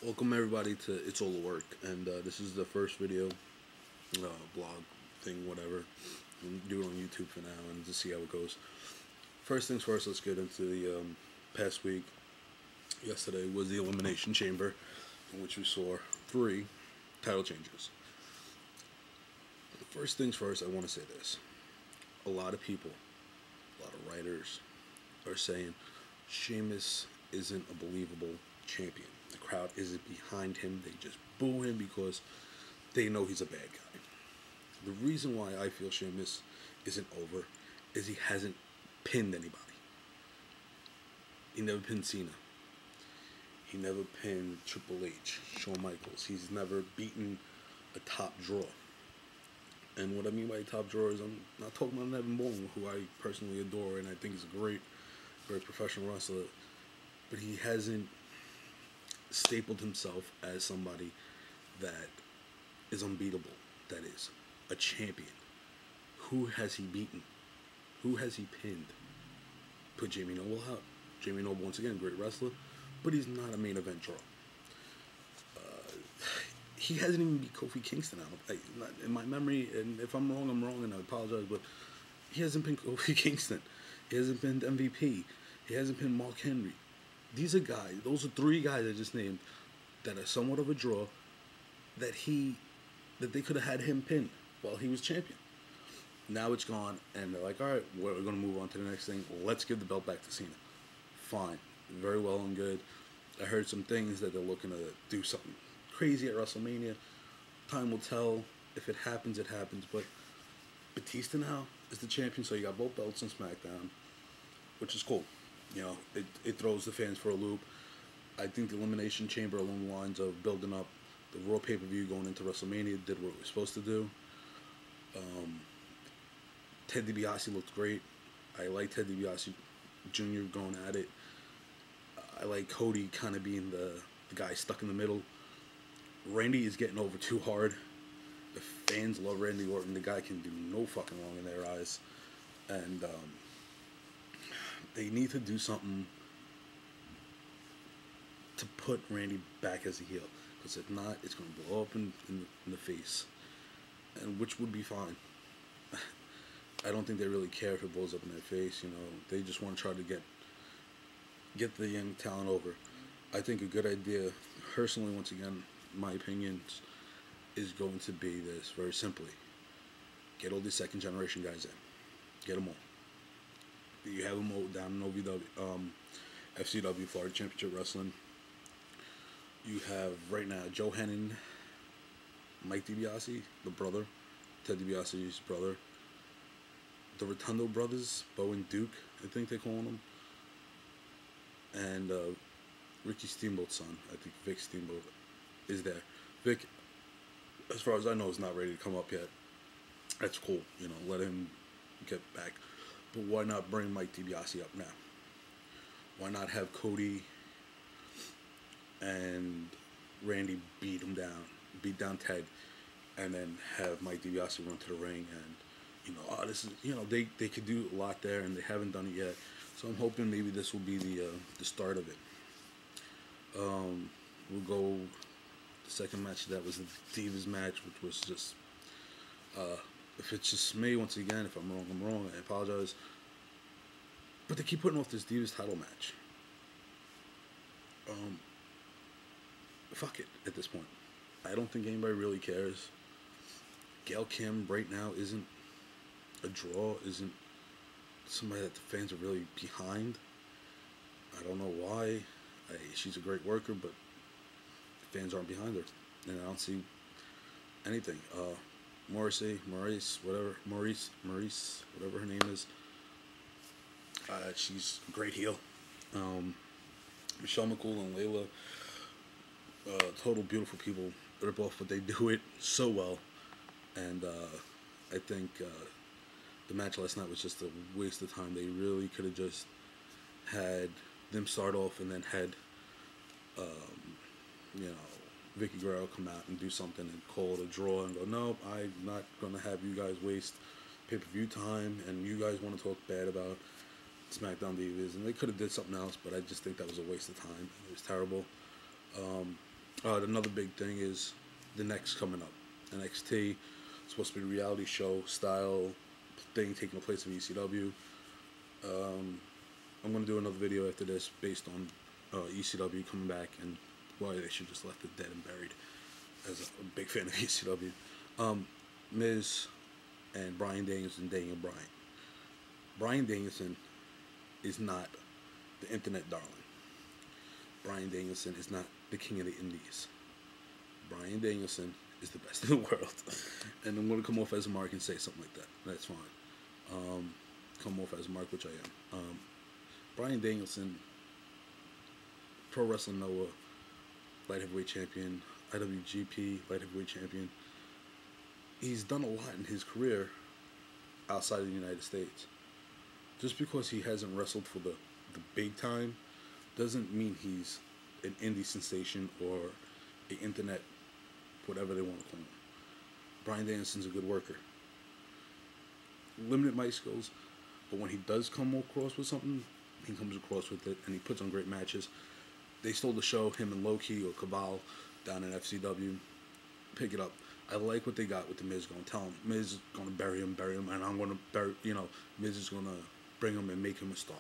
Welcome everybody to It's All the Work, and this is the first video, blog thing, whatever. I'm do it on YouTube for now and just see how it goes. First things first, let's get into the past week. Yesterday was the Elimination Chamber, in which we saw 3 title changes. First things first, I want to say this. A lot of people, a lot of writers are saying Sheamus isn't a believable champion. The crowd isn't behind him. They just boo him because they know he's a bad guy. The reason why I feel Sheamus isn't over is he hasn't pinned anybody. He never pinned Cena. He never pinned Triple H, Shawn Michaels. He's never beaten a top draw. And what I mean by top drawer is I'm not talking about Nevin Bourne, who I personally adore and I think is a great professional wrestler. But he hasn't stapled himself as somebody that is unbeatable, that is a champion. Who has he beaten? Who has he pinned? Put Jamie Noble out. Jamie Noble, once again, great wrestler, but he's not a main event draw. He hasn't even beat Kofi Kingston out. In my memory, and if I'm wrong, and I apologize, but he hasn't pinned Kofi Kingston. He hasn't pinned MVP. He hasn't pinned Mark Henry. These are guys, those are 3 guys I just named that are somewhat of a draw that they could have had him pinned while he was champion. Now it's gone, and they're like, all right, we're going to move on to the next thing. Let's give the belt back to Cena. Fine. Very well and good. I heard some things that they're looking to do something crazy at WrestleMania. Time will tell. If it happens, it happens. But Batista now is the champion, so you got both belts in SmackDown, which is cool. You know, it throws the fans for a loop. I think the Elimination Chamber, along the lines of building up the Raw pay-per-view going into WrestleMania, did what it was supposed to do. Ted DiBiase looked great. I like Ted DiBiase Jr. going at it. I like Cody kind of being the guy stuck in the middle. Randy is getting over too hard. The fans love Randy Orton. The guy can do no fucking wrong in their eyes. And they need to do something to put Randy back as a heel. Because if not, it's going to blow up in the face. And which would be fine. I don't think they really care if it blows up in their face. You know, they just want to try to get the young talent over. I think a good idea, personally, once again, my opinions, is going to be this, very simply. Get all these second generation guys in. Get them all. You have them all down in OVW, FCW, Florida Championship Wrestling. You have right now Joe Hennon, Mike DiBiase, the brother, Ted DiBiase's brother, the Rotundo brothers, Bo and Duke, I think they call them, and Ricky Steamboat's son, I think Vic Steamboat, is there. Vic, as far as I know, is not ready to come up yet. That's cool, you know, let him get back. But why not bring Mike DiBiase up now? Why not have Cody and Randy beat down Ted, and then have Mike DiBiase run to the ring and, you know, this is, you know, they could do a lot there and they haven't done it yet. So I'm hoping maybe this will be the start of it. We'll go the second match. That was the Divas match, which was just if it's just me, once again, if I'm wrong, I'm wrong. I apologize. But they keep putting off this Divas title match. Fuck it at this point. I don't think anybody really cares. Gail Kim right now isn't a draw, isn't somebody that the fans are really behind. I don't know why. She's a great worker, but the fans aren't behind her. And I don't see anything. Maurice, whatever her name is. She's a great heel. Michelle McCool and Layla, total beautiful people. They're both, but they do it so well. And I think the match last night was just a waste of time. They really could have just had them start off and then had, you know, Vicky Guerrero come out and do something and call it a draw and go, no, I'm not going to have you guys waste pay-per-view time and you guys want to talk bad about SmackDown Divas. And they could have did something else, but I just think that was a waste of time. It was terrible. Another big thing is the next coming up. NXT is supposed to be a reality show style thing taking the place of ECW. I'm going to do another video after this based on ECW coming back and why they should just left it dead and buried, as a big fan of ECW. Miz and Bryan Danielson, Daniel Bryan. Bryan Danielson is not the internet darling. Bryan Danielson is not the king of the indies. Bryan Danielson is the best in the world. And I'm going to come off as a mark and say something like that. That's fine. Come off as a mark, which I am. Bryan Danielson, Pro Wrestling Noah, light heavyweight champion, IWGP light heavyweight champion. He's done a lot in his career outside of the United States. Just because he hasn't wrestled for the big time doesn't mean he's an indie sensation or an internet, whatever they want to call him. Bryan Danielson's a good worker. Limited mic skills, but when he does come across with something, he comes across with it, and he puts on great matches. They stole the show, him and Loki or Cabal down in FCW. Pick it up. I like what they got with the Miz going. Tell him Miz is going to bury him, and I'm going to bury, Miz is going to bring him and make him a star.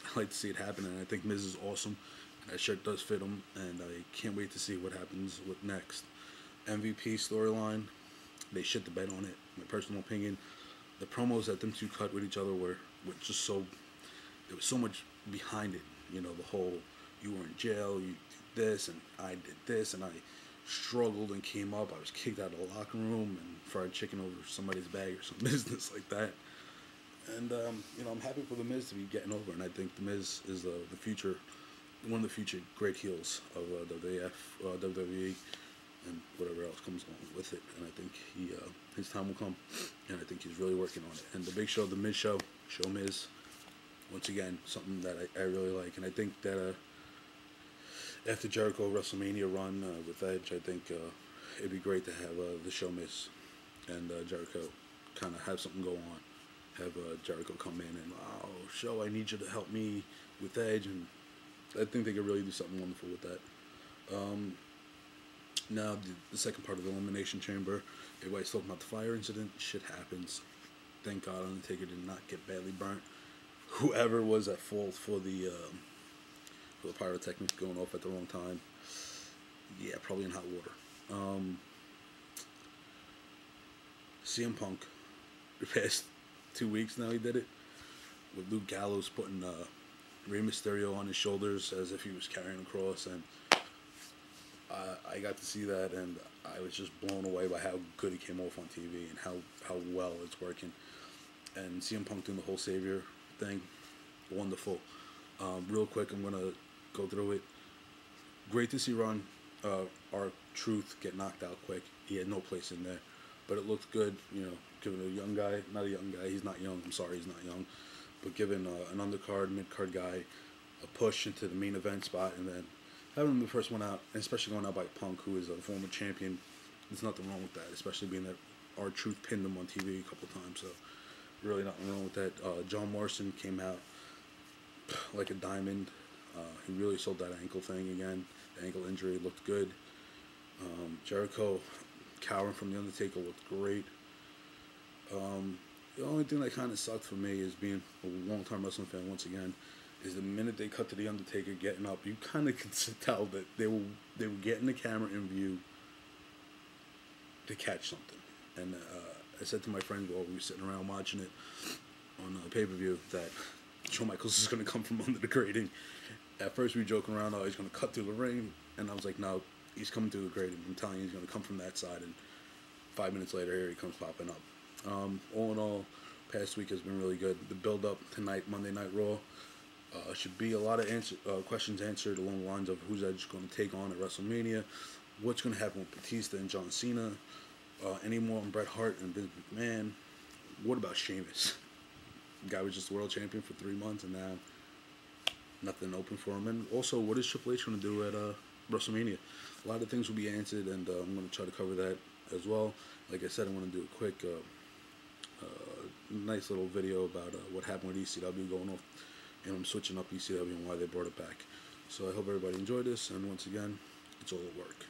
I like to see it happen, and I think Miz is awesome. And that shirt does fit him, and I can't wait to see what happens with next. MVP storyline, they shit the bed on it. My personal opinion, the promos that them two cut with each other were just so. There was so much behind it. The whole you were in jail, you did this, and I did this, and I struggled and came up. I was kicked out of the locker room and fried chicken over somebody's bag or some business like that. And I'm happy for the Miz to be getting over, and I think the Miz is the future, one of the future great heels of WWF, WWE, and whatever else comes along with it. And I think his time will come, and I think he's really working on it. And the big show, the Miz show, Show Miz, once again, something that I really like. And I think that after Jericho WrestleMania run with Edge, I think it'd be great to have the Show Miz and Jericho kind of have something go on. Have Jericho come in and, Show, I need you to help me with Edge. And I think they could really do something wonderful with that. Now, the second part of the Elimination Chamber, everybody's talking about the fire incident. Shit happens. Thank God Undertaker did not get badly burnt. Whoever was at fault for the pyrotechnics going off at the wrong time, yeah, probably in hot water. CM Punk, the past 2 weeks now he did it, with Luke Gallows putting Rey Mysterio on his shoulders as if he was carrying a cross, and I got to see that, and I was just blown away by how good he came off on TV and how well it's working. And CM Punk doing the whole Savior thing, wonderful. Real quick, I'm going to go through it. Great to see Ron, R-Truth get knocked out quick. He had no place in there, but it looked good, giving a young guy, not a young guy, he's not young, I'm sorry, he's not young, but giving an undercard, mid-card guy a push into the main event spot, and then having him the first one out, and especially going out by Punk, who is a former champion. There's nothing wrong with that, especially being that R-Truth pinned him on TV a couple times, so really nothing wrong with that. John Morrison came out like a diamond. He really sold that ankle thing again. The ankle injury looked good. Jericho cowering from The Undertaker looked great. The only thing that kind of sucked for me is being a long-time wrestling fan once again, is the minute they cut to The Undertaker getting up, you kind of could tell that they were getting the camera in view to catch something. And I said to my friend while we were sitting around watching it on pay-per-view that Shawn Michaels is going to come from under the grating. At first we were joking around, he's going to cut through the ring, and I was like, no, he's coming through the grating. I'm telling you, he's going to come from that side, and 5 minutes later, here he comes popping up. All in all, past week has been really good. The build-up tonight, Monday Night Raw, should be a lot of questions answered along the lines of who's Edge going to take on at WrestleMania, what's going to happen with Batista and John Cena, any more on Bret Hart and Vince McMahon. What about Sheamus? The guy was just world champion for 3 months, and now nothing open for him. And also, what is Triple H going to do at WrestleMania? A lot of things will be answered, and I'm going to try to cover that as well. Like I said, I'm going to do a quick, nice little video about what happened with ECW going off, and I'm switching up ECW and why they brought it back. So I hope everybody enjoyed this, and once again, It's all work.